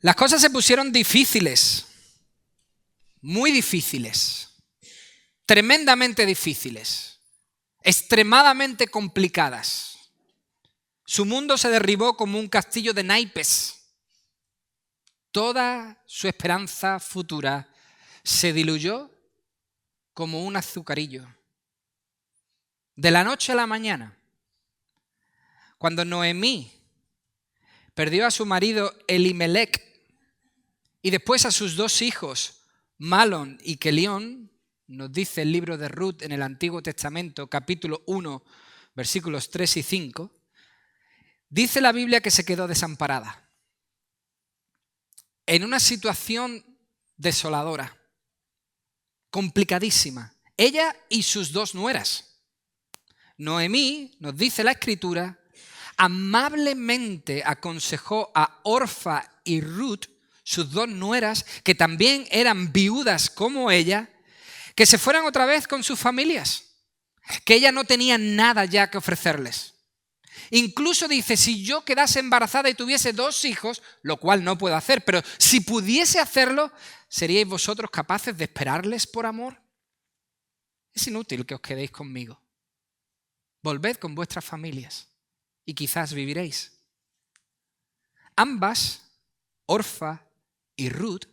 Las cosas se pusieron difíciles, muy difíciles, tremendamente difíciles, extremadamente complicadas. Su mundo se derribó como un castillo de naipes. Toda su esperanza futura se diluyó como un azucarillo. De la noche a la mañana, cuando Noemí perdió a su marido Elimelec y después a sus dos hijos, Malón y Kelión, nos dice el libro de Ruth en el Antiguo Testamento, capítulo 1, versículos 3 y 5, dice la Biblia que se quedó desamparada, en una situación desoladora, complicadísima, ella y sus dos nueras. Noemí, nos dice la Escritura, amablemente aconsejó a Orfa y Ruth, sus dos nueras, que también eran viudas como ella, que se fueran otra vez con sus familias, que ella no tenía nada ya que ofrecerles. Incluso dice, si yo quedase embarazada y tuviese dos hijos, lo cual no puedo hacer, pero si pudiese hacerlo, ¿seríais vosotros capaces de esperarles por amor? Es inútil que os quedéis conmigo. Volved con vuestras familias y quizás viviréis. Ambas, Orfa y Ruth,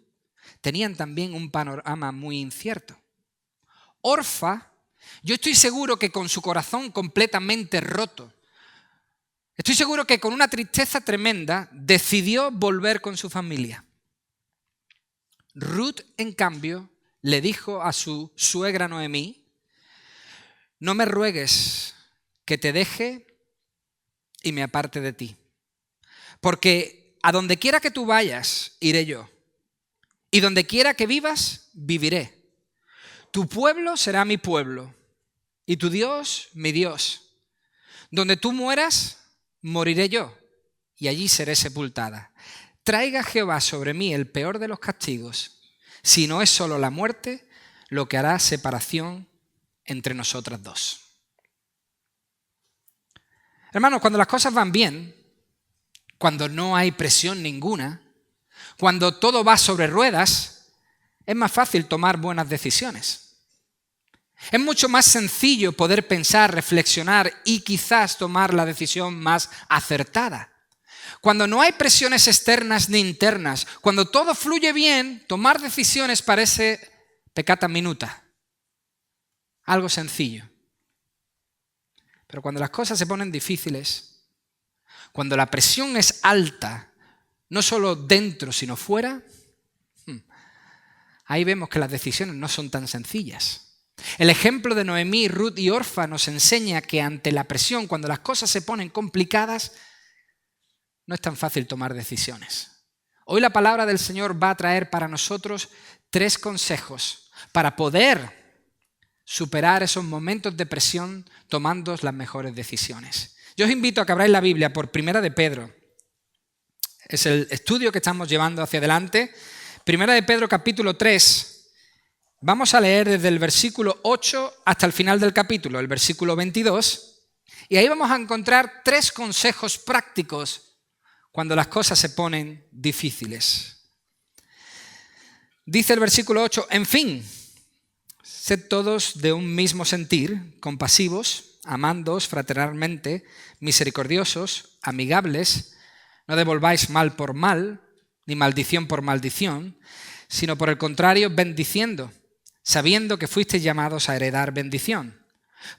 tenían también un panorama muy incierto. Orfa, yo estoy seguro que con su corazón completamente roto, estoy seguro que con una tristeza tremenda, decidió volver con su familia. Ruth, en cambio, le dijo a su suegra Noemí, no me ruegues que te deje y me aparte de ti, porque a donde quiera que tú vayas, iré yo, y donde quiera que vivas, viviré. Tu pueblo será mi pueblo, y tu Dios, mi Dios. Donde tú mueras, moriré yo, y allí seré sepultada. Traiga Jehová sobre mí el peor de los castigos, si no es solo la muerte, lo que hará separación entre nosotras dos. Hermanos, cuando las cosas van bien, cuando no hay presión ninguna, cuando todo va sobre ruedas, es más fácil tomar buenas decisiones. Es mucho más sencillo poder pensar, reflexionar y quizás tomar la decisión más acertada. Cuando no hay presiones externas ni internas, cuando todo fluye bien, tomar decisiones parece peccata minuta, algo sencillo. Pero cuando las cosas se ponen difíciles, cuando la presión es alta, no solo dentro sino fuera, ahí vemos que las decisiones no son tan sencillas. El ejemplo de Noemí, Ruth y Orfa nos enseña que ante la presión, cuando las cosas se ponen complicadas, no es tan fácil tomar decisiones. Hoy la palabra del Señor va a traer para nosotros 3 consejos para poder superar esos momentos de presión tomando las mejores decisiones. Yo os invito a que abráis la Biblia por Primera de Pedro. Es el estudio que estamos llevando hacia adelante. Primera de Pedro capítulo 3. Vamos a leer desde el versículo 8 hasta el final del capítulo, el versículo 22. Y ahí vamos a encontrar 3 consejos prácticos cuando las cosas se ponen difíciles. Dice el versículo 8, en fin, sed todos de un mismo sentir, compasivos, amándoos fraternalmente, misericordiosos, amigables, no devolváis mal por mal, ni maldición por maldición, sino por el contrario, bendiciendo, sabiendo que fuisteis llamados a heredar bendición.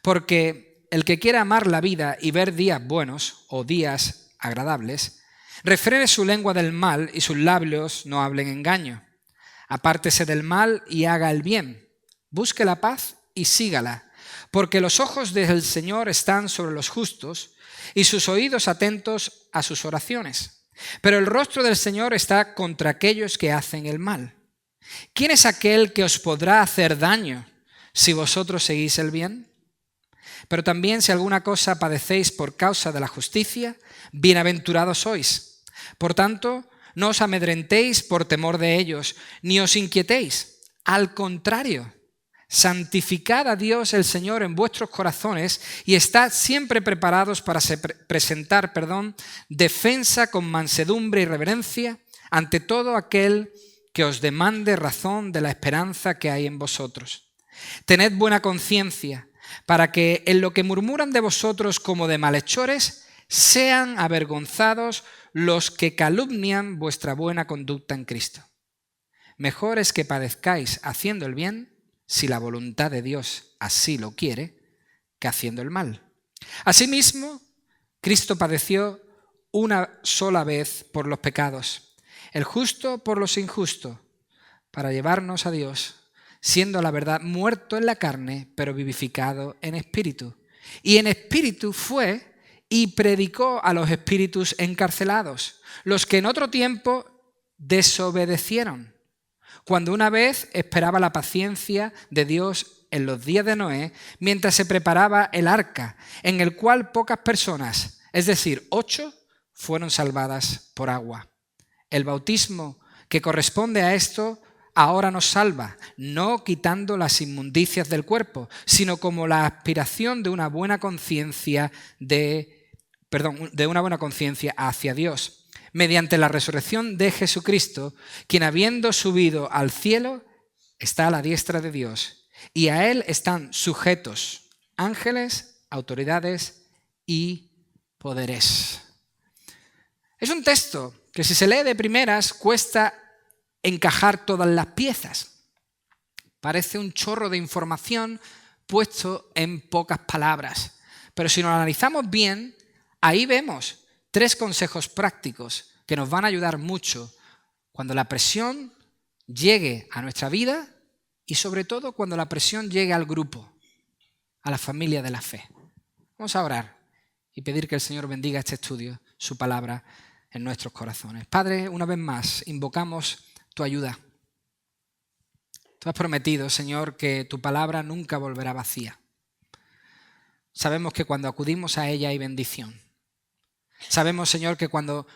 Porque el que quiera amar la vida y ver días buenos o días agradables, refrene su lengua del mal y sus labios no hablen engaño. Apártese del mal y haga el bien. Busque la paz y sígala, porque los ojos del Señor están sobre los justos y sus oídos atentos a sus oraciones. Pero el rostro del Señor está contra aquellos que hacen el mal. ¿Quién es aquel que os podrá hacer daño si vosotros seguís el bien? Pero también si alguna cosa padecéis por causa de la justicia, bienaventurados sois. Por tanto, no os amedrentéis por temor de ellos, ni os inquietéis. Al contrario, santificad a Dios el Señor en vuestros corazones y estad siempre preparados para presentar defensa con mansedumbre y reverencia ante todo aquel que os demande razón de la esperanza que hay en vosotros. Tened buena conciencia, para que en lo que murmuran de vosotros como de malhechores, sean avergonzados los que calumnian vuestra buena conducta en Cristo. Mejor es que padezcáis haciendo el bien, si la voluntad de Dios así lo quiere, que haciendo el mal. Asimismo, Cristo padeció una sola vez por los pecados, el justo por los injustos, para llevarnos a Dios, siendo a la verdad muerto en la carne, pero vivificado en espíritu. Y en espíritu fue y predicó a los espíritus encarcelados, los que en otro tiempo desobedecieron, cuando una vez esperaba la paciencia de Dios en los días de Noé, mientras se preparaba el arca, en el cual pocas personas, es decir, 8, fueron salvadas por agua. El bautismo que corresponde a esto ahora nos salva, no quitando las inmundicias del cuerpo, sino como la aspiración de una buena conciencia hacia Dios, mediante la resurrección de Jesucristo, quien habiendo subido al cielo, está a la diestra de Dios, y a él están sujetos ángeles, autoridades y poderes. Es un texto que si se lee de primeras cuesta encajar todas las piezas. Parece un chorro de información puesto en pocas palabras. Pero si nos analizamos bien, ahí vemos 3 consejos prácticos que nos van a ayudar mucho cuando la presión llegue a nuestra vida y sobre todo cuando la presión llegue al grupo, a la familia de la fe. Vamos a orar y pedir que el Señor bendiga este estudio, su palabra en nuestros corazones. Padre, una vez más, invocamos tu ayuda. Tú has prometido, Señor, que tu palabra nunca volverá vacía. Sabemos que cuando acudimos a ella hay bendición. Sabemos, Señor, que cuando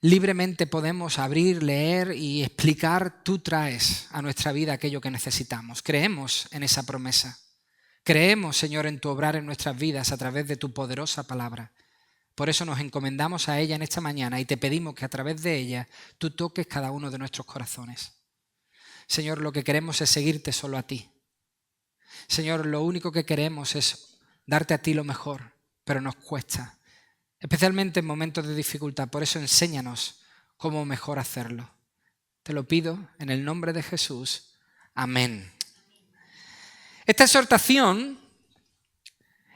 libremente podemos abrir, leer y explicar, tú traes a nuestra vida aquello que necesitamos. Creemos en esa promesa. Creemos, Señor, en tu obrar en nuestras vidas a través de tu poderosa palabra. Por eso nos encomendamos a ella en esta mañana y te pedimos que a través de ella tú toques cada uno de nuestros corazones. Señor, lo que queremos es seguirte solo a ti. Señor, lo único que queremos es darte a ti lo mejor, pero nos cuesta, especialmente en momentos de dificultad. Por eso enséñanos cómo mejor hacerlo. Te lo pido en el nombre de Jesús. Amén. Esta exhortación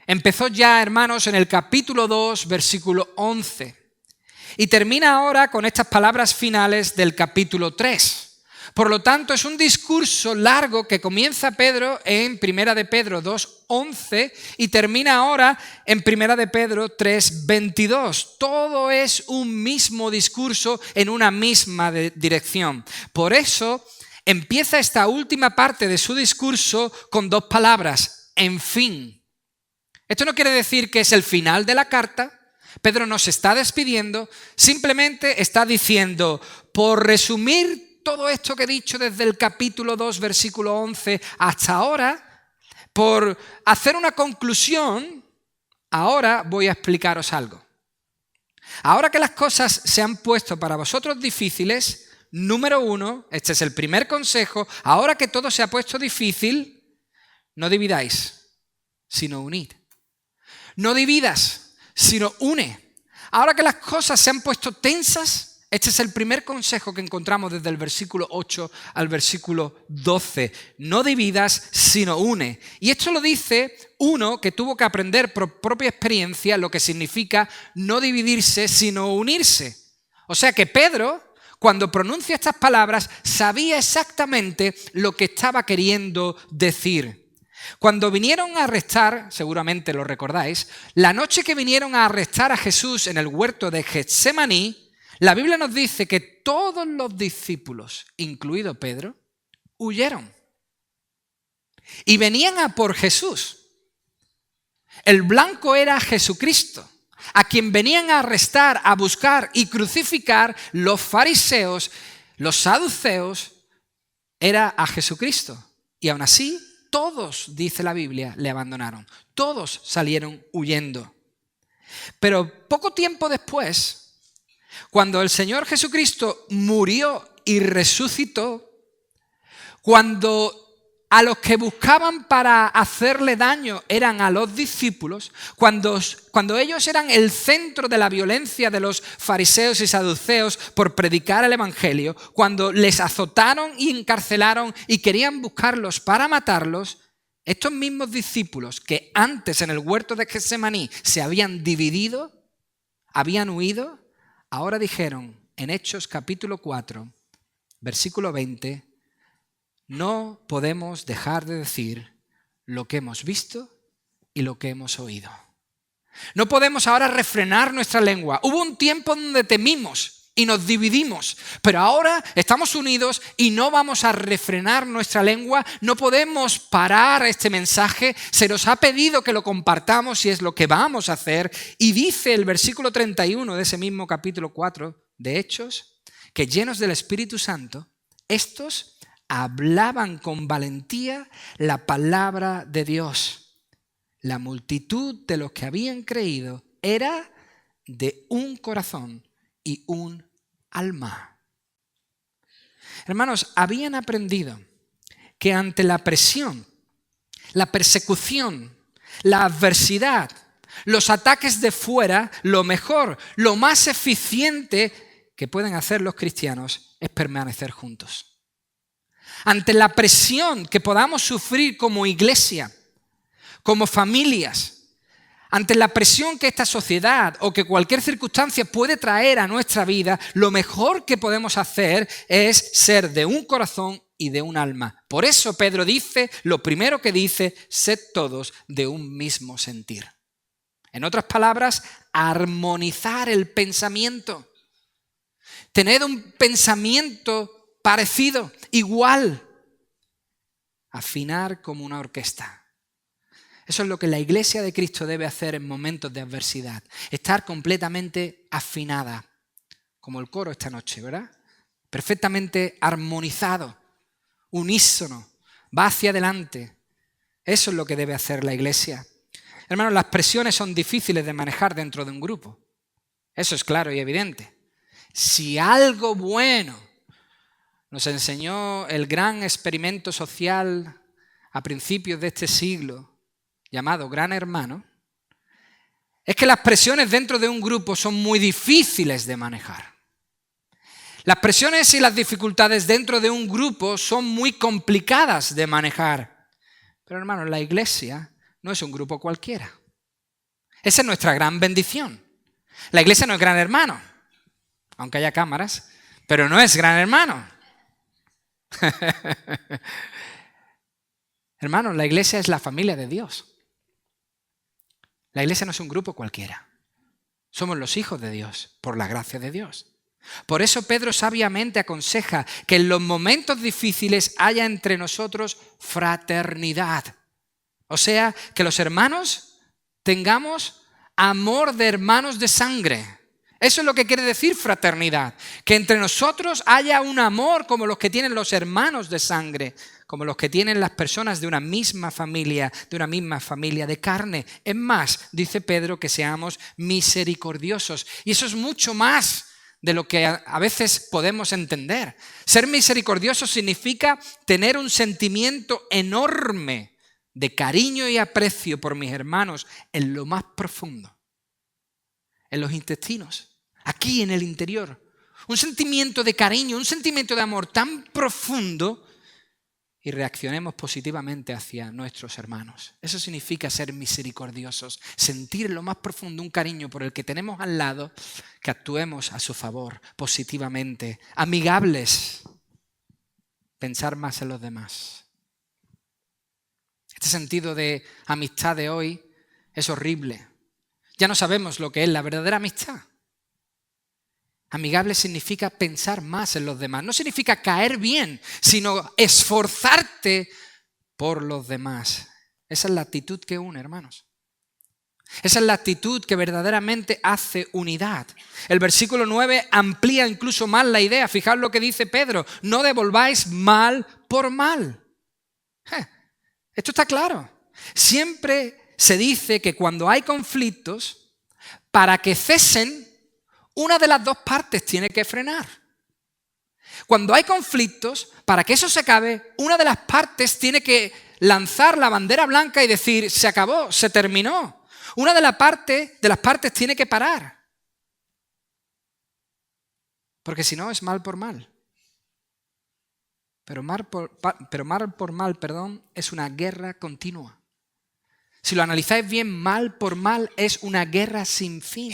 empezó ya, hermanos, en el capítulo 2, versículo 11. Y termina ahora con estas palabras finales del capítulo 3. Por lo tanto, es un discurso largo que comienza Pedro en 1 de Pedro 2:11 y termina ahora en 1 de Pedro 3:22. Todo es un mismo discurso en una misma dirección. Por eso empieza esta última parte de su discurso con 2 palabras: en fin. Esto no quiere decir que es el final de la carta. Pedro no se está despidiendo, simplemente está diciendo, por resumir todo esto que he dicho desde el capítulo 2, versículo 11 hasta ahora, por hacer una conclusión, ahora voy a explicaros algo. Ahora que las cosas se han puesto para vosotros difíciles, número 1, este es el primer consejo, ahora que todo se ha puesto difícil, no dividáis, sino unid. No dividas, sino une. Ahora que las cosas se han puesto tensas, este es el primer consejo que encontramos desde el versículo 8 al versículo 12. No dividas, sino une. Y esto lo dice uno que tuvo que aprender por propia experiencia lo que significa no dividirse, sino unirse. O sea que Pedro, cuando pronuncia estas palabras, sabía exactamente lo que estaba queriendo decir. Cuando vinieron a arrestar, seguramente lo recordáis, la noche que vinieron a arrestar a Jesús en el huerto de Getsemaní, la Biblia nos dice que todos los discípulos, incluido Pedro, huyeron. Y venían a por Jesús. El blanco era Jesucristo, a quien venían a arrestar, a buscar y crucificar los fariseos, los saduceos, era a Jesucristo. Y aún así, todos, dice la Biblia, le abandonaron. Todos salieron huyendo. Pero poco tiempo después, Cuando el Señor Jesucristo murió y resucitó, cuando a los que buscaban para hacerle daño eran a los discípulos, cuando ellos eran el centro de la violencia de los fariseos y saduceos por predicar el evangelio, cuando les azotaron y encarcelaron y querían buscarlos para matarlos, estos mismos discípulos que antes en el huerto de Getsemaní se habían dividido, habían huido, ahora dijeron en Hechos capítulo 4, versículo 20, no podemos dejar de decir lo que hemos visto y lo que hemos oído. No podemos ahora refrenar nuestra lengua. Hubo un tiempo donde temimos y nos dividimos, pero ahora estamos unidos y no vamos a refrenar nuestra lengua. No podemos parar este mensaje. Se nos ha pedido que lo compartamos y es lo que vamos a hacer. Y dice el versículo 31 de ese mismo capítulo 4 de Hechos, que llenos del Espíritu Santo, estos hablaban con valentía la palabra de Dios. La multitud de los que habían creído era de un corazón y un alma. Hermanos, habían aprendido que ante la presión, la persecución, la adversidad, los ataques de fuera, lo mejor, lo más eficiente que pueden hacer los cristianos es permanecer juntos. Ante la presión que podamos sufrir como iglesia, como familias, ante la presión que esta sociedad o que cualquier circunstancia puede traer a nuestra vida, lo mejor que podemos hacer es ser de un corazón y de un alma. Por eso Pedro dice, lo primero que dice, sed todos de un mismo sentir. En otras palabras, armonizar el pensamiento. Tener un pensamiento parecido, igual, afinar como una orquesta. Eso es lo que la iglesia de Cristo debe hacer en momentos de adversidad, estar completamente afinada, como el coro esta noche, ¿verdad? Perfectamente armonizado, unísono, va hacia adelante. Eso es lo que debe hacer la iglesia. Hermanos, las presiones son difíciles de manejar dentro de un grupo. Eso es claro y evidente. Si algo bueno nos enseñó el gran experimento social a principios de este siglo, llamado Gran Hermano, es que las presiones dentro de un grupo son muy difíciles de manejar. Las presiones y las dificultades dentro de un grupo son muy complicadas de manejar. Pero hermanos, la iglesia no es un grupo cualquiera. Esa es nuestra gran bendición. La iglesia no es Gran Hermano, aunque haya cámaras, pero no es Gran Hermano. Hermanos, la iglesia es la familia de Dios. La iglesia no es un grupo cualquiera. Somos los hijos de Dios, por la gracia de Dios. Por eso Pedro sabiamente aconseja que en los momentos difíciles haya entre nosotros fraternidad. O sea, que los hermanos tengamos amor de hermanos de sangre. Eso es lo que quiere decir fraternidad. Que entre nosotros haya un amor como los que tienen los hermanos de sangre, como los que tienen las personas de una misma familia de carne. Es más, dice Pedro, que seamos misericordiosos. Y eso es mucho más de lo que a veces podemos entender. Ser misericordioso significa tener un sentimiento enorme de cariño y aprecio por mis hermanos en lo más profundo, en los intestinos, aquí en el interior. Un sentimiento de cariño, un sentimiento de amor tan profundo y reaccionemos positivamente hacia nuestros hermanos. Eso significa ser misericordiosos, sentir en lo más profundo un cariño por el que tenemos al lado, que actuemos a su favor positivamente, amigables, pensar más en los demás. Este sentido de amistad de hoy es horrible. Ya no sabemos lo que es la verdadera amistad. Amigable significa pensar más en los demás. No significa caer bien, sino esforzarte por los demás. Esa es la actitud que une, hermanos. Esa es la actitud que verdaderamente hace unidad. El versículo 9 amplía incluso más la idea. Fijaos lo que dice Pedro. No devolváis mal por mal. Esto está claro. Siempre se dice que cuando hay conflictos, para que cesen, una de las dos partes tiene que frenar. Cuando hay conflictos, para que eso se acabe, una de las partes tiene que lanzar la bandera blanca y decir, se acabó, se terminó. Una de las partes tiene que parar. Porque si no es mal por mal. Pero mal por mal, es una guerra continua. Si lo analizáis bien, mal por mal es una guerra sin fin.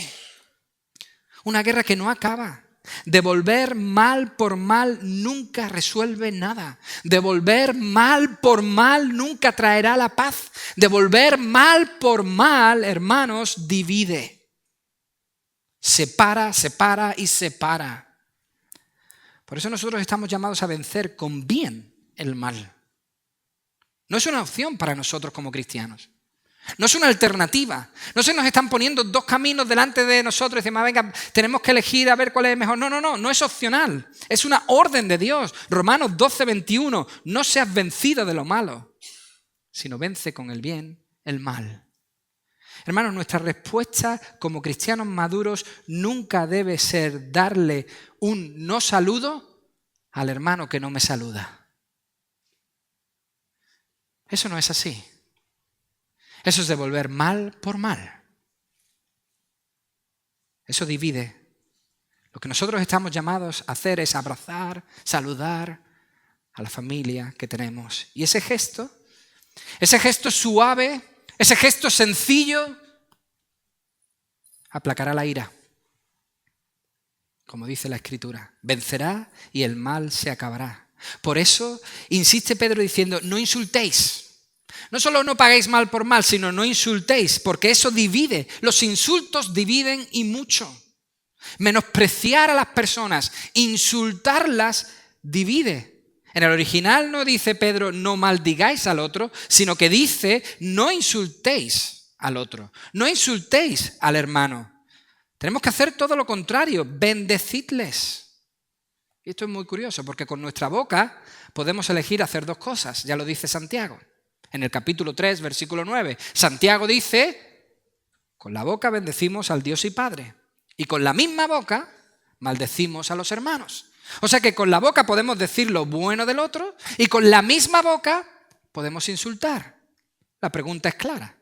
Una guerra que no acaba. Devolver mal por mal nunca resuelve nada. Devolver mal por mal nunca traerá la paz. Devolver mal por mal, hermanos, divide. Separa y separa. Por eso nosotros estamos llamados a vencer con bien el mal. No es una opción para nosotros como cristianos. No es una alternativa. No se nos están poniendo dos caminos delante de nosotros y decimos, venga, tenemos que elegir a ver cuál es mejor. No es opcional. Es una orden de Dios. Romanos 12:21. No seas vencido de lo malo, sino vence con el bien el mal. Hermanos, nuestra respuesta como cristianos maduros nunca debe ser darle un no saludo al hermano que no me saluda. Eso no es así. Eso es devolver mal por mal. Eso divide. Lo que nosotros estamos llamados a hacer es abrazar, saludar a la familia que tenemos. Y ese gesto suave, ese gesto sencillo, aplacará la ira. Como dice la Escritura, vencerá y el mal se acabará. Por eso insiste Pedro diciendo, no insultéis. No solo no paguéis mal por mal, sino no insultéis, porque eso divide. Los insultos dividen y mucho. Menospreciar a las personas, insultarlas, divide. En el original no dice Pedro, no maldigáis al otro, sino que dice, no insultéis al otro, no insultéis al hermano. Tenemos que hacer todo lo contrario, bendecidles. Y esto es muy curioso, porque con nuestra boca podemos elegir hacer dos cosas, ya lo dice Santiago. En el capítulo 3, versículo 9, Santiago dice, con la boca bendecimos al Dios y Padre, y con la misma boca maldecimos a los hermanos. O sea que con la boca podemos decir lo bueno del otro, y con la misma boca podemos insultar. La pregunta es clara,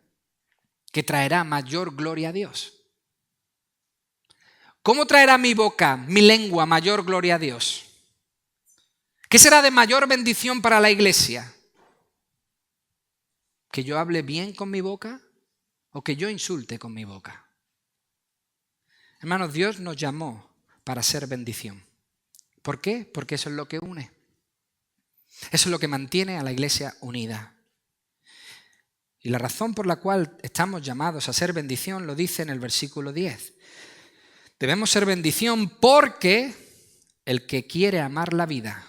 ¿qué traerá mayor gloria a Dios? ¿Cómo traerá mi boca, mi lengua, mayor gloria a Dios? ¿Qué será de mayor bendición para la iglesia? ¿Que yo hable bien con mi boca o que yo insulte con mi boca? Hermanos, Dios nos llamó para ser bendición. ¿Por qué? Porque eso es lo que une. Eso es lo que mantiene a la iglesia unida. Y la razón por la cual estamos llamados a ser bendición lo dice en el versículo 10. Debemos ser bendición porque el que quiere amar la vida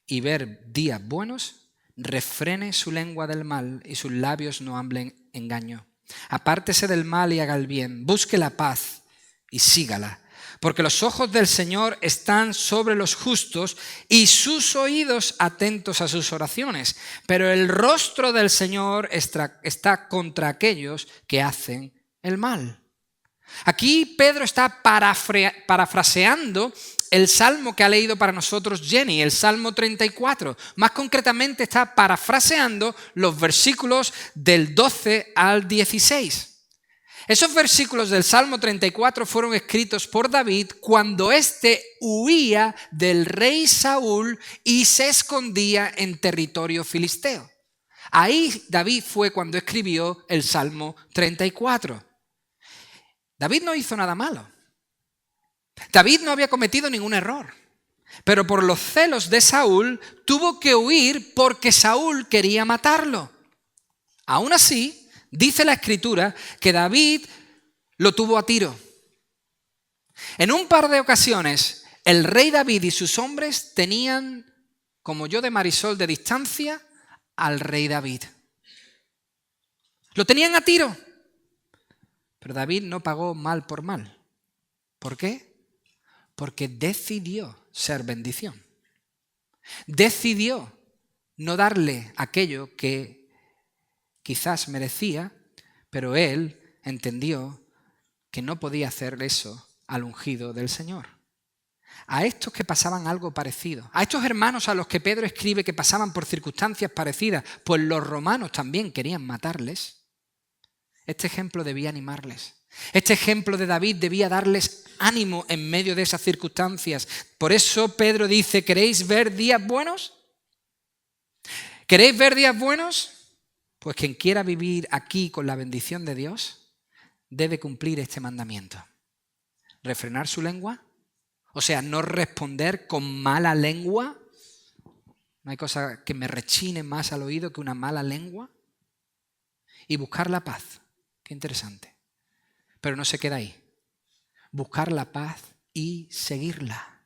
y ver días buenos, refrene su lengua del mal y sus labios no hablen engaño. Apártese del mal y haga el bien, busque la paz y sígala. Porque los ojos del Señor están sobre los justos y sus oídos atentos a sus oraciones. Pero el rostro del Señor está contra aquellos que hacen el mal. Aquí Pedro está parafraseando el salmo que ha leído para nosotros Jenny, el Salmo 34. Más concretamente está parafraseando los versículos del 12 al 16. Esos versículos del Salmo 34 fueron escritos por David cuando éste huía del rey Saúl y se escondía en territorio filisteo. Ahí David fue cuando escribió el Salmo 34. David no hizo nada malo. David no había cometido ningún error. Pero por los celos de Saúl tuvo que huir porque Saúl quería matarlo. Aún así, dice la Escritura que David lo tuvo a tiro. En un par de ocasiones, el rey David y sus hombres tenían, como yo de Marisol de distancia, al rey David. Lo tenían a tiro. Pero David no pagó mal por mal. ¿Por qué? Porque decidió ser bendición. Decidió no darle aquello que quizás merecía, pero él entendió que no podía hacer eso al ungido del Señor. A estos que pasaban algo parecido, a estos hermanos a los que Pedro escribe que pasaban por circunstancias parecidas, pues los romanos también querían matarles, este ejemplo debía animarles. Este ejemplo de David debía darles ánimo en medio de esas circunstancias. Por eso Pedro dice, ¿queréis ver días buenos? ¿Queréis ver días buenos? Pues quien quiera vivir aquí con la bendición de Dios debe cumplir este mandamiento. Refrenar su lengua, o sea, no responder con mala lengua. No hay cosa que me rechine más al oído que una mala lengua. Y buscar la paz. Qué interesante. Pero no se queda ahí. Buscar la paz y seguirla.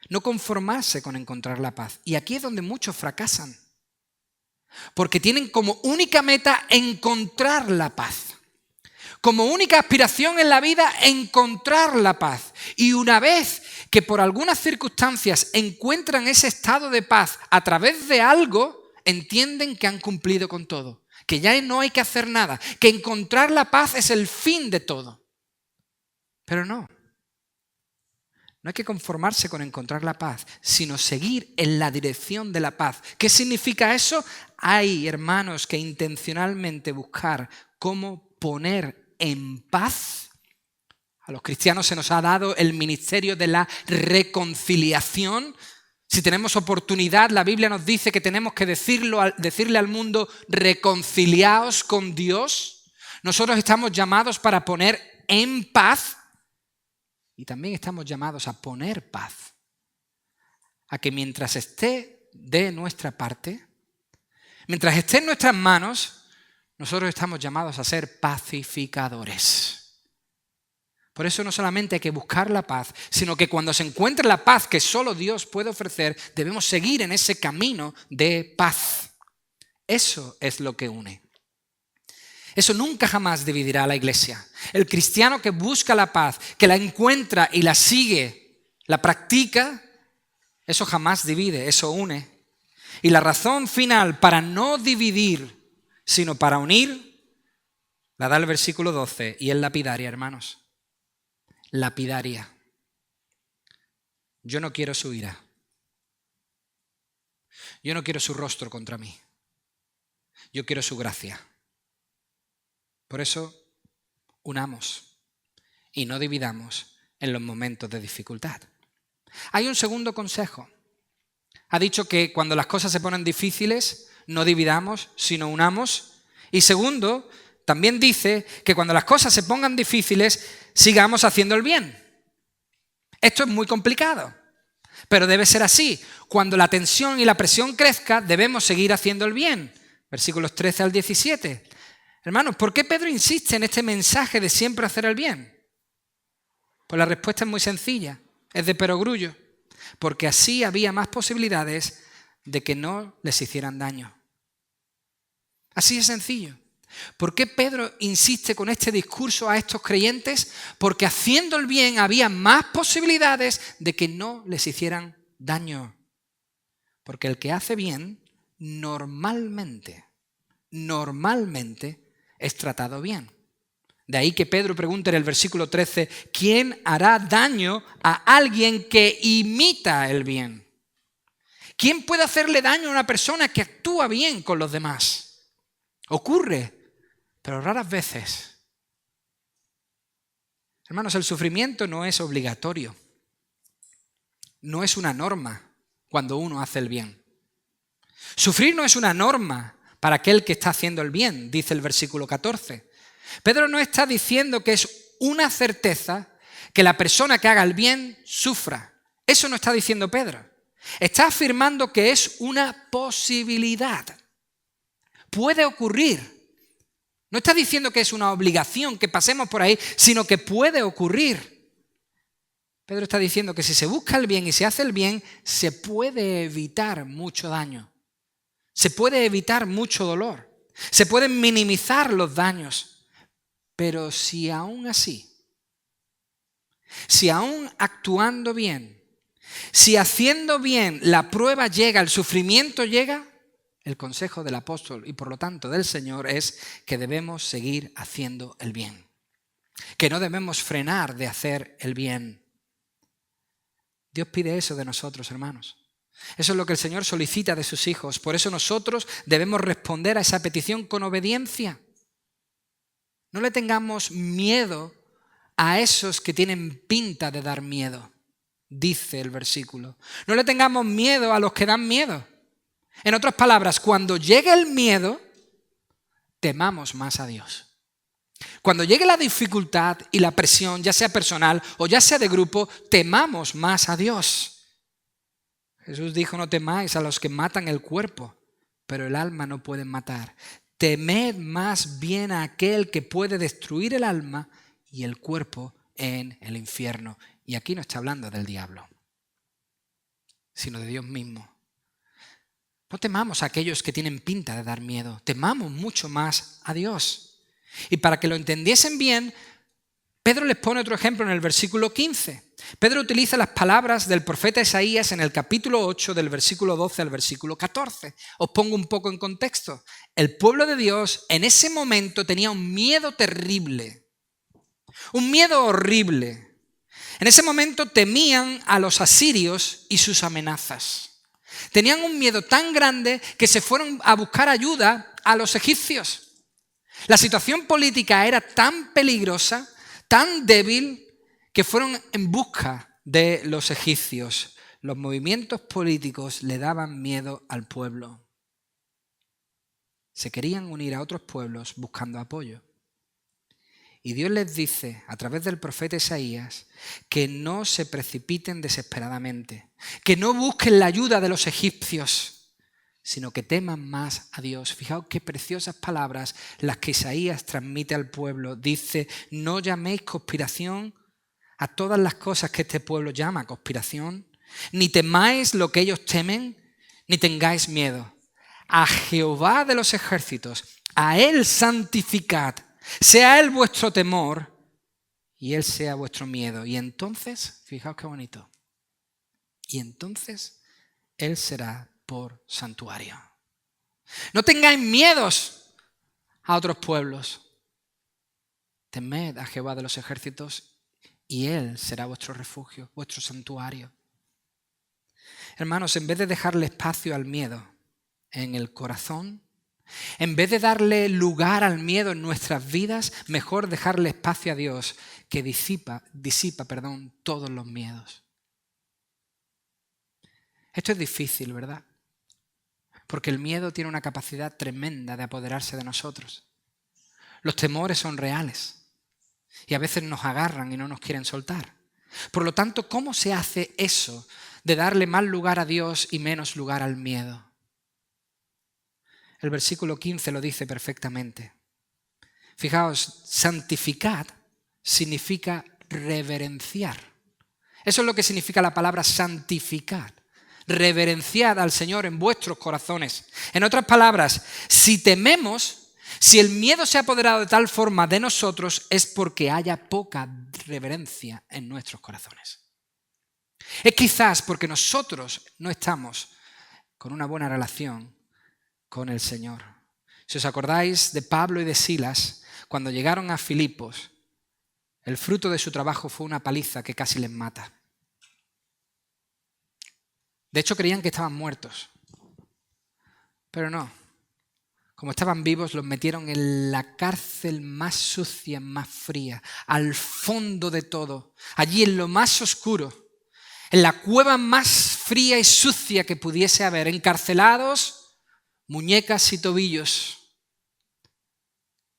No conformarse con encontrar la paz. Y aquí es donde muchos fracasan. Porque tienen como única meta encontrar la paz. Como única aspiración en la vida, encontrar la paz. Y una vez que por algunas circunstancias encuentran ese estado de paz a través de algo, entienden que han cumplido con todo. Que ya no hay que hacer nada, que encontrar la paz es el fin de todo. Pero no hay que conformarse con encontrar la paz, sino seguir en la dirección de la paz. ¿Qué significa eso? Hay hermanos que intencionalmente buscar cómo poner en paz. A los cristianos se nos ha dado el ministerio de la reconciliación. Si tenemos oportunidad, la Biblia nos dice que tenemos que decirle al mundo, reconciliaos con Dios. Nosotros estamos llamados para poner en paz y también estamos llamados a poner paz. A que mientras esté de nuestra parte, mientras esté en nuestras manos, nosotros estamos llamados a ser pacificadores. Por eso no solamente hay que buscar la paz, sino que cuando se encuentre la paz que solo Dios puede ofrecer, debemos seguir en ese camino de paz. Eso es lo que une. Eso nunca jamás dividirá a la iglesia. El cristiano que busca la paz, que la encuentra y la sigue, la practica, eso jamás divide, eso une. Y la razón final para no dividir, sino para unir, la da el versículo 12 y es lapidaria, hermanos. Lapidaria. Yo no quiero su ira. Yo no quiero su rostro contra mí. Yo quiero su gracia. Por eso, unamos y no dividamos en los momentos de dificultad. Hay un segundo consejo. Ha dicho que cuando las cosas se ponen difíciles, no dividamos, sino unamos. Y segundo, también dice que cuando las cosas se pongan difíciles, sigamos haciendo el bien. Esto es muy complicado, pero debe ser así. Cuando la tensión y la presión crezca, debemos seguir haciendo el bien. Versículos 13 al 17. Hermanos, ¿por qué Pedro insiste en este mensaje de siempre hacer el bien? Pues la respuesta es muy sencilla, es de perogrullo. Porque así había más posibilidades de que no les hicieran daño. Así de sencillo. ¿Por qué Pedro insiste con este discurso a estos creyentes? Porque haciendo el bien había más posibilidades de que no les hicieran daño. Porque el que hace bien normalmente es tratado bien. De ahí que Pedro pregunta en el versículo 13, ¿quién hará daño a alguien que imita el bien? ¿Quién puede hacerle daño a una persona que actúa bien con los demás? Ocurre, pero raras veces. Hermanos, el sufrimiento no es obligatorio. No es una norma cuando uno hace el bien. Sufrir no es una norma para aquel que está haciendo el bien, dice el versículo 14. Pedro no está diciendo que es una certeza que la persona que haga el bien sufra. Eso no está diciendo Pedro. Está afirmando que es una posibilidad. Puede ocurrir. No está diciendo que es una obligación que pasemos por ahí, sino que puede ocurrir. Pedro está diciendo que si se busca el bien y se hace el bien, se puede evitar mucho daño. Se puede evitar mucho dolor. Se pueden minimizar los daños. Pero si aún así, si aún actuando bien, si haciendo bien la prueba llega, el sufrimiento llega, el consejo del apóstol y por lo tanto del Señor es que debemos seguir haciendo el bien. que no debemos frenar de hacer el bien. Dios pide eso de nosotros, hermanos. Eso es lo que el Señor solicita de sus hijos. Por eso nosotros debemos responder a esa petición con obediencia. No le tengamos miedo a esos que tienen pinta de dar miedo, dice el versículo. No le tengamos miedo a los que dan miedo. En otras palabras, cuando llegue el miedo, temamos más a Dios. Cuando llegue la dificultad y la presión, ya sea personal o ya sea de grupo, temamos más a Dios. Jesús dijo: no temáis a los que matan el cuerpo, pero el alma no pueden matar. Temed más bien a aquel que puede destruir el alma y el cuerpo en el infierno. Y aquí no está hablando del diablo, sino de Dios mismo. No temamos a aquellos que tienen pinta de dar miedo, temamos mucho más a Dios. Y para que lo entendiesen bien, Pedro les pone otro ejemplo en el versículo 15. Pedro utiliza las palabras del profeta Isaías en el capítulo 8, del versículo 12 al versículo 14. Os pongo un poco en contexto. El pueblo de Dios en ese momento tenía un miedo terrible, un miedo horrible. En ese momento temían a los asirios y sus amenazas. Tenían un miedo tan grande que se fueron a buscar ayuda a los egipcios. La situación política era tan peligrosa, tan débil, que fueron en busca de los egipcios. Los movimientos políticos le daban miedo al pueblo. Se querían unir a otros pueblos buscando apoyo. Y Dios les dice, a través del profeta Isaías, que no se precipiten desesperadamente, que no busquen la ayuda de los egipcios, sino que teman más a Dios. Fijaos qué preciosas palabras las que Isaías transmite al pueblo. Dice: no llaméis conspiración a todas las cosas que este pueblo llama conspiración, ni temáis lo que ellos temen, ni tengáis miedo. A Jehová de los ejércitos, a Él santificad, sea Él vuestro temor y Él sea vuestro miedo. Y entonces, fijaos qué bonito, y entonces Él será por santuario. No tengáis miedos a otros pueblos. Temed a Jehová de los ejércitos y Él será vuestro refugio, vuestro santuario. Hermanos, en vez de dejarle espacio al miedo en el corazón, en vez de darle lugar al miedo en nuestras vidas, mejor dejarle espacio a Dios que disipa todos los miedos. Esto es difícil, ¿verdad? Porque el miedo tiene una capacidad tremenda de apoderarse de nosotros. Los temores son reales y a veces nos agarran y no nos quieren soltar. Por lo tanto, ¿cómo se hace eso de darle más lugar a Dios y menos lugar al miedo? El versículo 15 lo dice perfectamente. Fijaos, santificad significa reverenciar. Eso es lo que significa la palabra santificar. Reverenciad al Señor en vuestros corazones. En otras palabras, si tememos, si el miedo se ha apoderado de tal forma de nosotros, es porque haya poca reverencia en nuestros corazones. Es quizás porque nosotros no estamos con una buena relación con el Señor. Si os acordáis de Pablo y de Silas, cuando llegaron a Filipos, el fruto de su trabajo fue una paliza que casi les mata. De hecho, creían que estaban muertos, pero no. Como estaban vivos, los metieron en la cárcel más sucia, más fría, al fondo de todo, allí en lo más oscuro, en la cueva más fría y sucia que pudiese haber, encarcelados, muñecas y tobillos.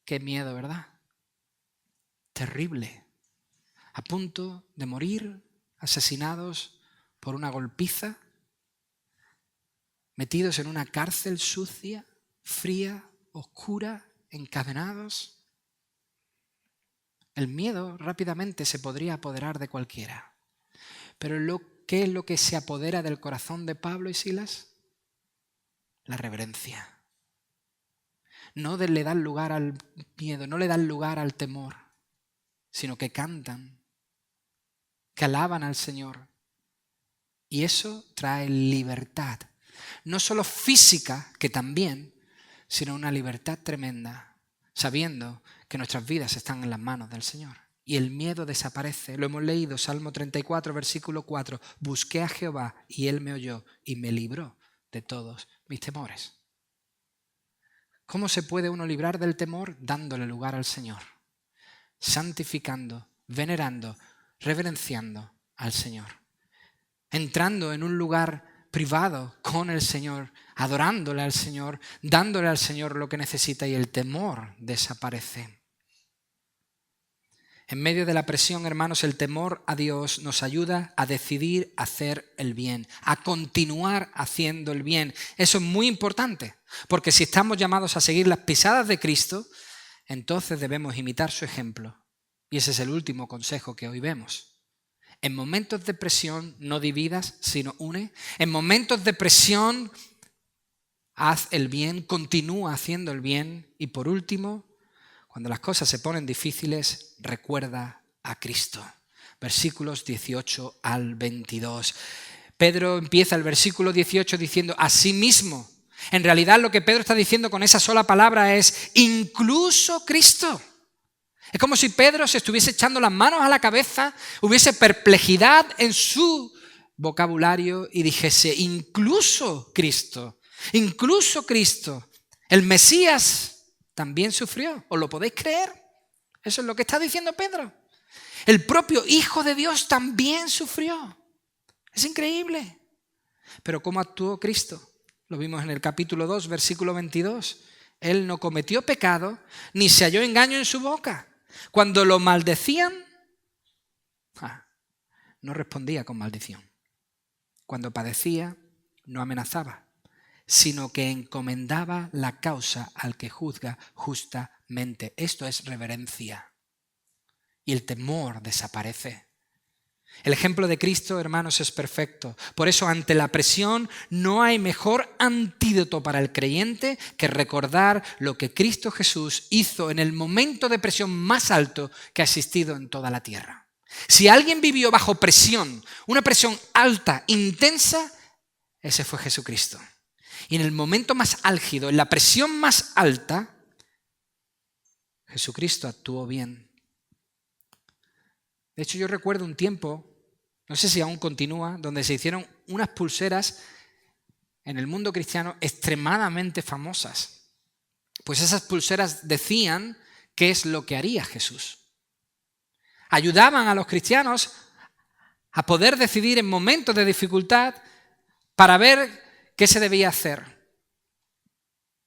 Qué miedo, ¿verdad? Terrible. A punto de morir, asesinados por una golpiza, metidos en una cárcel sucia, fría, oscura, encadenados. El miedo rápidamente se podría apoderar de cualquiera. Pero ¿qué es lo que se apodera del corazón de Pablo y Silas? La reverencia. No le dan lugar al miedo, no le dan lugar al temor, sino que cantan, que alaban al Señor. Y eso trae libertad. No solo física, que también, sino una libertad tremenda, sabiendo que nuestras vidas están en las manos del Señor. y el miedo desaparece. Lo hemos leído, Salmo 34, versículo 4. Busqué a Jehová y Él me oyó y me libró de todos mis temores. ¿Cómo se puede uno librar del temor? Dándole lugar al Señor, santificando, venerando, reverenciando al Señor, entrando en un lugar privado con el Señor, adorándole al Señor, dándole al Señor lo que necesita y el temor desaparece. En medio de la presión, hermanos, el temor a Dios nos ayuda a decidir hacer el bien, a continuar haciendo el bien. Eso es muy importante, porque si estamos llamados a seguir las pisadas de Cristo, entonces debemos imitar su ejemplo. Y ese es el último consejo que hoy vemos. En momentos de presión, no dividas, sino une. En momentos de presión, haz el bien, continúa haciendo el bien. Y por último, cuando las cosas se ponen difíciles, recuerda a Cristo. Versículos 18 al 22. Pedro empieza el versículo 18 diciendo, asimismo. En realidad lo que Pedro está diciendo con esa sola palabra es, incluso Cristo. Es como si Pedro se estuviese echando las manos a la cabeza, hubiese perplejidad en su vocabulario y dijese, incluso Cristo, el Mesías también sufrió. ¿Os lo podéis creer? Eso es lo que está diciendo Pedro. El propio Hijo de Dios también sufrió. Es increíble. Pero ¿cómo actuó Cristo? Lo vimos en el capítulo 2, versículo 22. Él no cometió pecado, ni se halló engaño en su boca. Cuando lo maldecían, no respondía con maldición. Cuando padecía, no amenazaba, sino que encomendaba la causa al que juzga justamente. Esto es reverencia. Y el temor desaparece. El ejemplo de Cristo, hermanos, es perfecto. Por eso, ante la presión, no hay mejor antídoto para el creyente que recordar lo que Cristo Jesús hizo en el momento de presión más alto que ha existido en toda la tierra. Si alguien vivió bajo presión, una presión alta, intensa, ese fue Jesucristo. Y en el momento más álgido, en la presión más alta, Jesucristo actuó bien. De hecho, yo recuerdo un tiempo, no sé si aún continúa, donde se hicieron unas pulseras en el mundo cristiano extremadamente famosas. Pues esas pulseras decían qué es lo que haría Jesús. Ayudaban a los cristianos a poder decidir en momentos de dificultad para ver qué se debía hacer.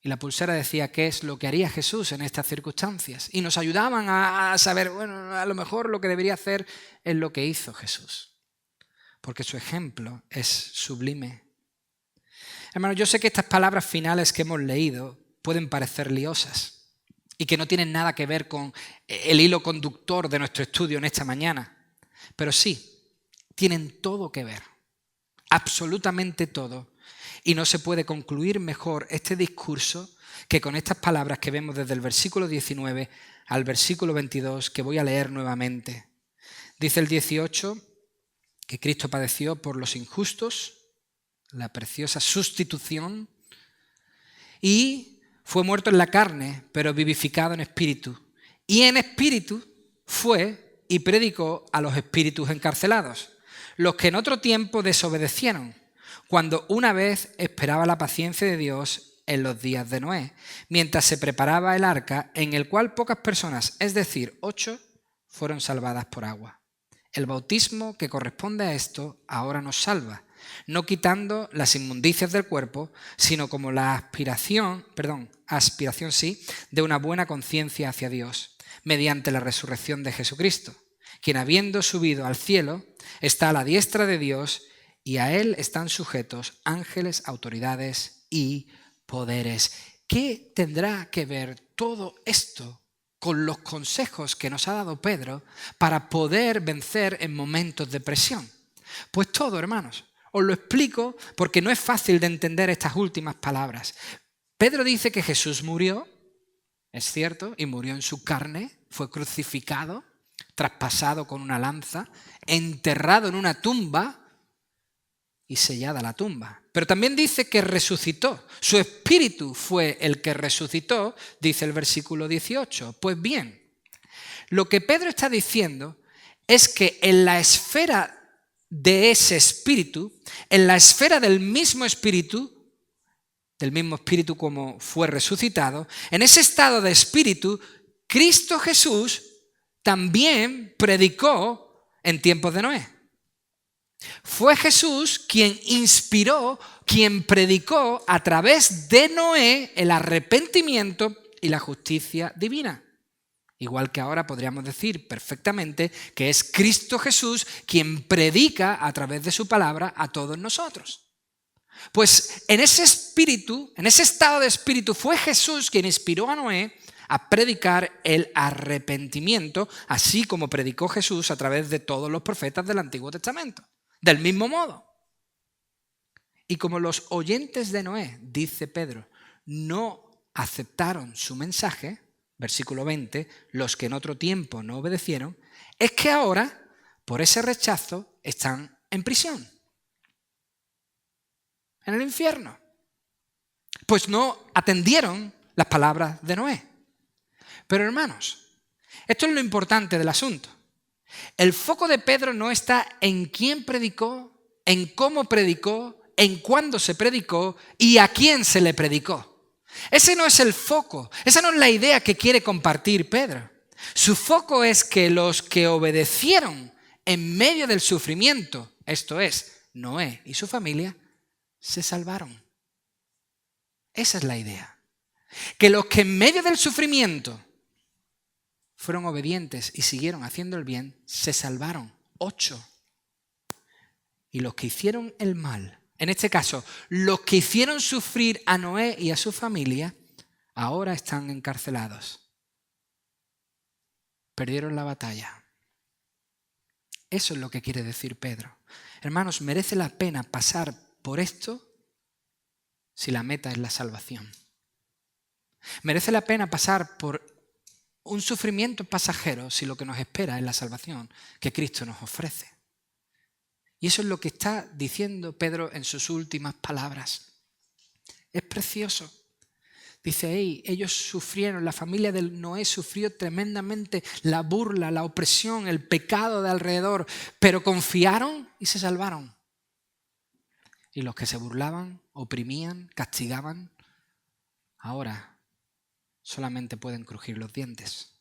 Y la pulsera decía qué es lo que haría Jesús en estas circunstancias. Y nos ayudaban a saber, bueno, a lo mejor lo que debería hacer es lo que hizo Jesús. Porque su ejemplo es sublime. Hermano, yo sé que estas palabras finales que hemos leído pueden parecer liosas y que no tienen nada que ver con el hilo conductor de nuestro estudio en esta mañana. Pero sí, tienen todo que ver. Absolutamente todo. Y no se puede concluir mejor este discurso que con estas palabras que vemos desde el versículo 19 al versículo 22, que voy a leer nuevamente. Dice el 18 que Cristo padeció por los injustos, la preciosa sustitución, y fue muerto en la carne, pero vivificado en espíritu. Y en espíritu fue y predicó a los espíritus encarcelados, los que en otro tiempo desobedecieron, cuando una vez esperaba la paciencia de Dios en los días de Noé, mientras se preparaba el arca, en el cual pocas personas, es decir, 8, fueron salvadas por agua. El bautismo que corresponde a esto ahora nos salva, no quitando las inmundicias del cuerpo, sino como la aspiración de una buena conciencia hacia Dios, mediante la resurrección de Jesucristo, quien habiendo subido al cielo, está a la diestra de Dios, y a él están sujetos ángeles, autoridades y poderes. ¿Qué tendrá que ver todo esto con los consejos que nos ha dado Pedro para poder vencer en momentos de presión? Pues todo, hermanos. Os lo explico porque no es fácil de entender estas últimas palabras. Pedro dice que Jesús murió, es cierto, y murió en su carne, fue crucificado, traspasado con una lanza, enterrado en una tumba y sellada la tumba. Pero también dice que resucitó. Su espíritu fue el que resucitó, dice el versículo 18. Pues bien, Lo que Pedro está diciendo es que en la esfera de ese espíritu, en la esfera del mismo espíritu como fue resucitado, en ese estado de espíritu, Cristo Jesús también predicó en tiempos de Noé. Fue Jesús quien inspiró, quien predicó a través de Noé el arrepentimiento y la justicia divina. Igual que ahora podríamos decir perfectamente que es Cristo Jesús quien predica a través de su palabra a todos nosotros. Pues en ese espíritu, en ese estado de espíritu, fue Jesús quien inspiró a Noé a predicar el arrepentimiento, así como predicó Jesús a través de todos los profetas del Antiguo Testamento. Del mismo modo. Y como los oyentes de Noé, dice Pedro, no aceptaron su mensaje, versículo 20, los que en otro tiempo no obedecieron, es que ahora, por ese rechazo, están en prisión, en el infierno. Pues no atendieron las palabras de Noé. Pero hermanos, esto es lo importante del asunto. El foco de Pedro no está en quién predicó, en cómo predicó, en cuándo se predicó y a quién se le predicó. Ese no es el foco, esa no es la idea que quiere compartir Pedro. Su foco es que los que obedecieron en medio del sufrimiento, esto es, Noé y su familia, se salvaron. Esa es la idea. Que los que en medio del sufrimiento fueron obedientes y siguieron haciendo el bien, se salvaron. 8. Y los que hicieron el mal, en este caso, los que hicieron sufrir a Noé y a su familia, ahora están encarcelados. Perdieron la batalla. Eso es lo que quiere decir Pedro. Hermanos, merece la pena pasar por esto si la meta es la salvación. Merece la pena pasar por un sufrimiento pasajero si lo que nos espera es la salvación que Cristo nos ofrece. Y eso es lo que está diciendo Pedro en sus últimas palabras. Es precioso. Dice, ellos sufrieron, la familia de Noé sufrió tremendamente la burla, la opresión, el pecado de alrededor, pero confiaron y se salvaron. Y los que se burlaban, oprimían, castigaban, ahora solamente pueden crujir los dientes.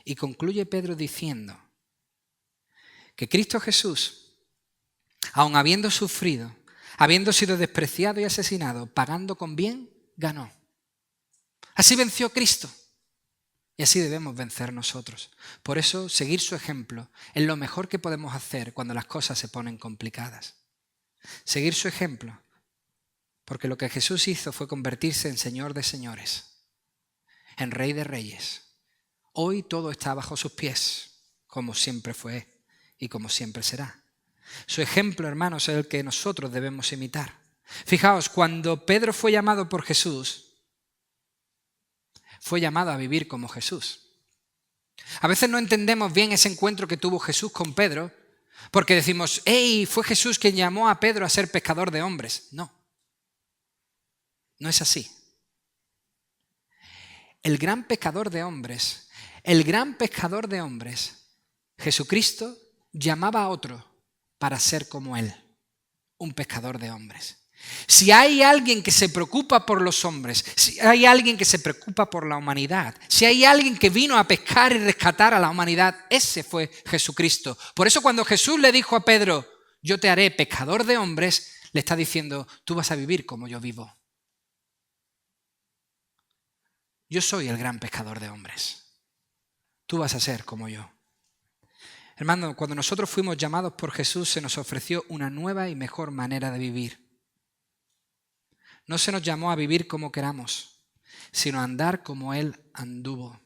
Y concluye Pedro diciendo que Cristo Jesús, aun habiendo sufrido, habiendo sido despreciado y asesinado, pagando con bien, ganó. Así venció Cristo. Y así debemos vencer nosotros. Por eso, seguir su ejemplo es lo mejor que podemos hacer cuando las cosas se ponen complicadas. Seguir su ejemplo, porque lo que Jesús hizo fue convertirse en Señor de señores, en Rey de reyes. Hoy todo está bajo sus pies, como siempre fue y como siempre será. Su ejemplo, hermanos, es el que nosotros debemos imitar. Fijaos, cuando Pedro fue llamado por Jesús, fue llamado a vivir como Jesús. A veces no entendemos bien ese encuentro que tuvo Jesús con Pedro, porque decimos, fue Jesús quien llamó a Pedro a ser pescador de hombres. No, no es así. El gran pescador de hombres, Jesucristo, llamaba a otro para ser como él, un pescador de hombres. Si hay alguien que se preocupa por los hombres, si hay alguien que se preocupa por la humanidad, si hay alguien que vino a pescar y rescatar a la humanidad, ese fue Jesucristo. Por eso cuando Jesús le dijo a Pedro, yo te haré pescador de hombres, le está diciendo, tú vas a vivir como yo vivo. Yo soy el gran pescador de hombres. Tú vas a ser como yo. Hermano, cuando nosotros fuimos llamados por Jesús, se nos ofreció una nueva y mejor manera de vivir. No se nos llamó a vivir como queramos, sino a andar como Él anduvo.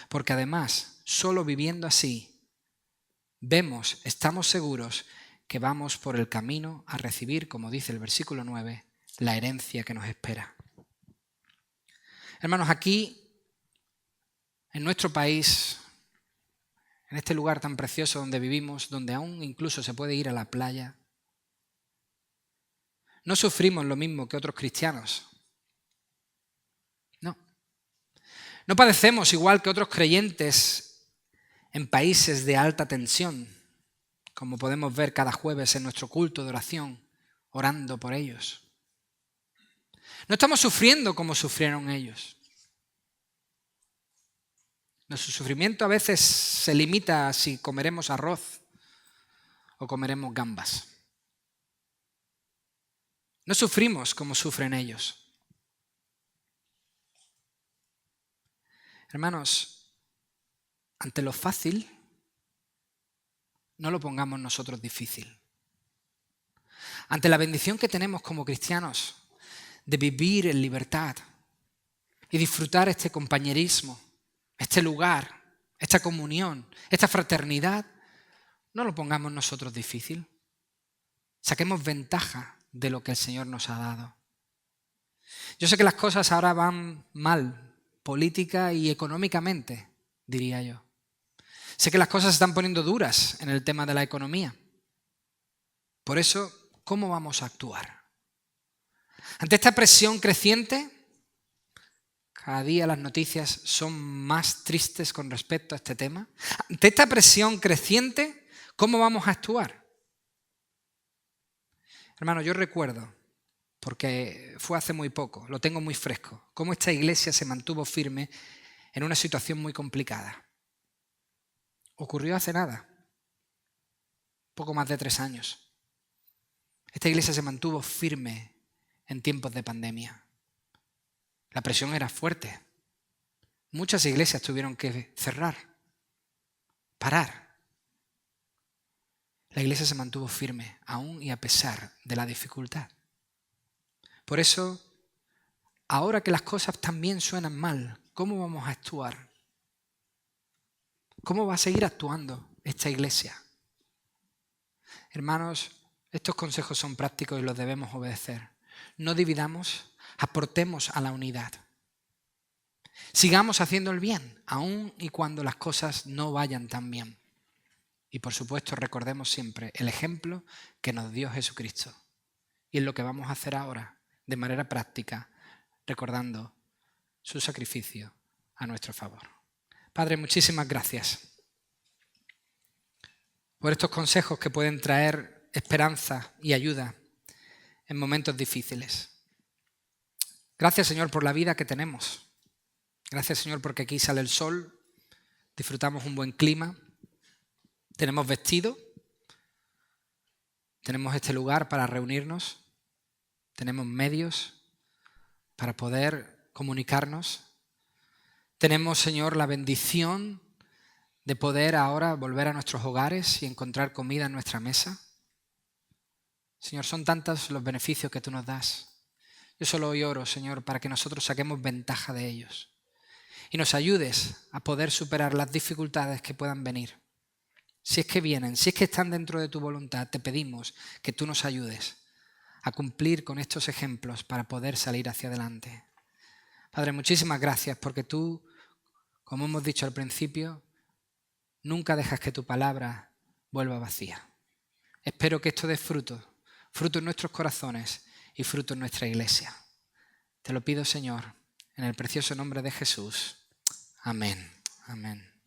Porque además, solo viviendo así, estamos seguros que vamos por el camino a recibir, como dice el versículo 9, la herencia que nos espera. Hermanos, aquí, en nuestro país, en este lugar tan precioso donde vivimos, donde aún incluso se puede ir a la playa, no sufrimos lo mismo que otros cristianos. No. No padecemos igual que otros creyentes en países de alta tensión, como podemos ver cada jueves en nuestro culto de oración, orando por ellos. No estamos sufriendo como sufrieron ellos. Nuestro sufrimiento a veces se limita a si comeremos arroz o comeremos gambas. No sufrimos como sufren ellos. Hermanos, ante lo fácil, no lo pongamos nosotros difícil. Ante la bendición que tenemos como cristianos de vivir en libertad y disfrutar este compañerismo, este lugar, esta comunión, esta fraternidad, no lo pongamos nosotros difícil. Saquemos ventaja de lo que el Señor nos ha dado. Yo sé que las cosas ahora van mal, política y económicamente, diría yo. Sé que las cosas se están poniendo duras en el tema de la economía. Por eso, ¿cómo vamos a actuar? Ante esta presión creciente, cada día las noticias son más tristes con respecto a este tema. Ante esta presión creciente, ¿cómo vamos a actuar? Hermano, yo recuerdo, porque fue hace muy poco, lo tengo muy fresco, cómo esta iglesia se mantuvo firme en una situación muy complicada. Ocurrió hace nada, poco más de 3 años. Esta iglesia se mantuvo firme en tiempos de pandemia. La presión era fuerte. Muchas iglesias tuvieron que cerrar, parar. La iglesia se mantuvo firme, aún y a pesar de la dificultad. Por eso, ahora que las cosas también suenan mal, ¿cómo vamos a actuar? ¿Cómo va a seguir actuando esta iglesia? Hermanos, estos consejos son prácticos y los debemos obedecer. No dividamos, aportemos a la unidad. Sigamos haciendo el bien, aun y cuando las cosas no vayan tan bien. Y por supuesto, recordemos siempre el ejemplo que nos dio Jesucristo. Y es lo que vamos a hacer ahora, de manera práctica, recordando su sacrificio a nuestro favor. Padre, muchísimas gracias por estos consejos que pueden traer esperanza y ayuda en momentos difíciles. Gracias, Señor, por la vida que tenemos. Gracias, Señor, porque aquí sale el sol, disfrutamos un buen clima, tenemos vestido, tenemos este lugar para reunirnos, tenemos medios para poder comunicarnos. Tenemos, Señor, la bendición de poder ahora volver a nuestros hogares y encontrar comida en nuestra mesa. Señor, son tantos los beneficios que tú nos das. Yo solo hoy oro, Señor, para que nosotros saquemos ventaja de ellos y nos ayudes a poder superar las dificultades que puedan venir. Si es que vienen, si es que están dentro de tu voluntad, te pedimos que tú nos ayudes a cumplir con estos ejemplos para poder salir hacia adelante. Padre, muchísimas gracias porque tú, como hemos dicho al principio, nunca dejas que tu palabra vuelva vacía. Espero que esto dé fruto en nuestros corazones y fruto en nuestra iglesia. Te lo pido, Señor, en el precioso nombre de Jesús. Amén. Amén.